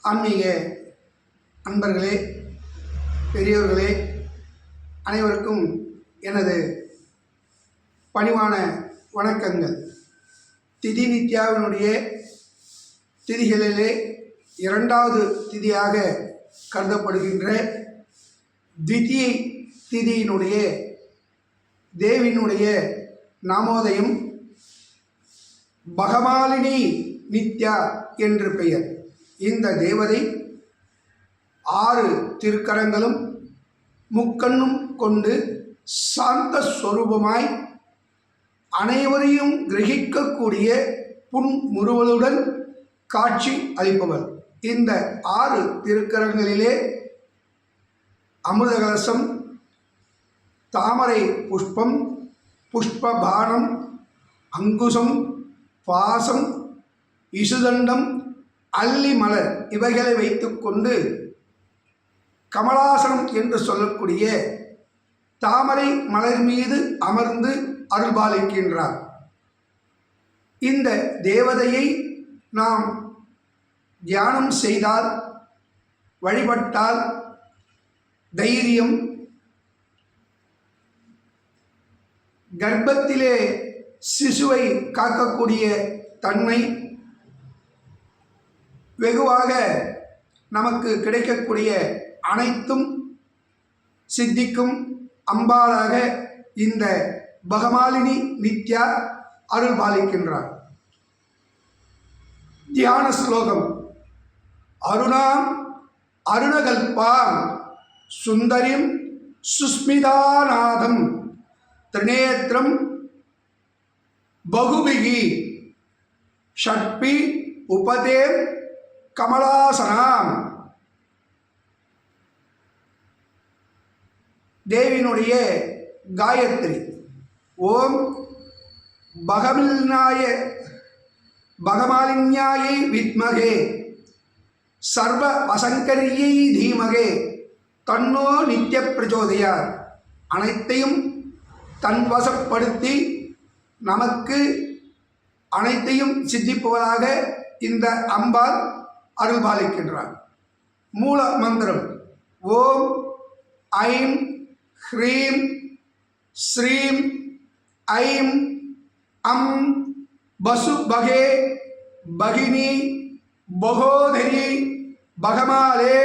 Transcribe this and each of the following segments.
ஆன்மீக அன்பர்களே, பெரியோர்களே, அனைவருக்கும் எனது பணிவான வணக்கங்கள். திதி நித்யாவினுடைய திதிகளிலே இரண்டாவது திதியாக கருதப்படுகின்ற திதியை திதியினுடைய தேவியினுடைய நாமோதயம் பகமாலினி நித்யா என்று பெயர். இந்த தேவதை 6 திருக்கரங்களும் முக்கண்ணும் கொண்டு சாந்த ஸ்வரூபமாய் அனைவரையும் கிரகிக்கக்கூடிய புன்முறுவலுடன் காட்சி அளிப்பவர். இந்த 6 திருக்கரங்களிலே அமிர்தகலசம், தாமரை புஷ்பம், புஷ்பபானம், அங்குசம், பாசம், இசுதண்டம், அல்லி மலர் இவைகளை வைத்துக்கொண்டு கமலாசனம் என்று சொல்லக்கூடிய தாமரை மலர் மீது அமர்ந்து அருள்பாலிக்கின்றார். இந்த தேவதையை நாம் தியானம் செய்தால், வழிபட்டால் தைரியம், கர்ப்பத்திலே சிசுவை காக்கக்கூடிய தன்மை, வெகுவாக நமக்கு கிடைக்கக்கூடிய அனைத்தும் சித்திக்கும் அம்பாளாக இந்த பகமாலினி நித்யா அருள் பாலிக்கின்றார். தியான ஸ்லோகம்: அருணாம் அருணகல்பாம் சுந்தரிம் சுஸ்மிதாநாதம் திரிநேத்ரம் பகுபிகி ஷட்பி உபதேம் கமலாசனாம். தேவியினுடைய காயத்ரி: ஓம் பகமாலின்யாயை வித்மகே சர்வ வசங்கரியை தீமகே தன்னோ நித்ய பிரச்சோதயாத். அனைத்தையும் தன்வசப்படுத்தி நமக்கு அனைத்தையும் சித்திப்பவராக இந்த அம்பாள் அருள்பாலிக்கின்றார். மூல மந்திரம்: ஓம் ஐம் ஹ்ரீம் ஸ்ரீம் ஐம் அம் பசுபகே பகினி பகோதரி பகமாலே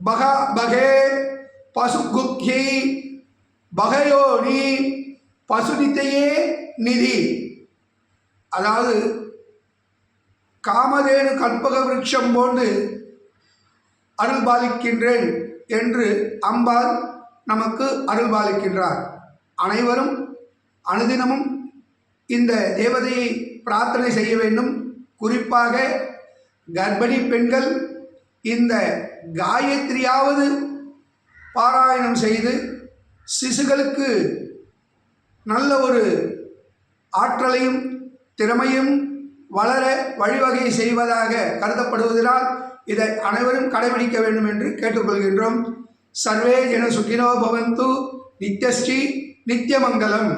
பகபகே பசுகுக்யை பகயோனி பசுநித்தையே நிதி. அதாவது காமதேனு கற்பக விருட்சம் போன்று அருள்பாலிக்கின்றேன் என்று அம்பாள் நமக்கு அருள்பாலிக்கின்றார். அனைவரும் அனுதினமும் இந்த தேவதையை பிரார்த்தனை செய்ய வேண்டும். குறிப்பாக கர்ப்பிணி பெண்கள் இந்த காயத்ரியாவது பாராயணம் செய்து சிசுகளுக்கு நல்ல ஒரு ஆற்றலையும் திறமையும் வளர வழிவகை செய்வதாக கருதப்படுவதனால் இதை அனைவரும் கடைபிடிக்க வேண்டும் என்று கேட்டுக்கொள்கின்றோம். சர்வே ஜன சுகினோ பவந்து. நித்யஸ்ரீ நித்யமங்கலம்.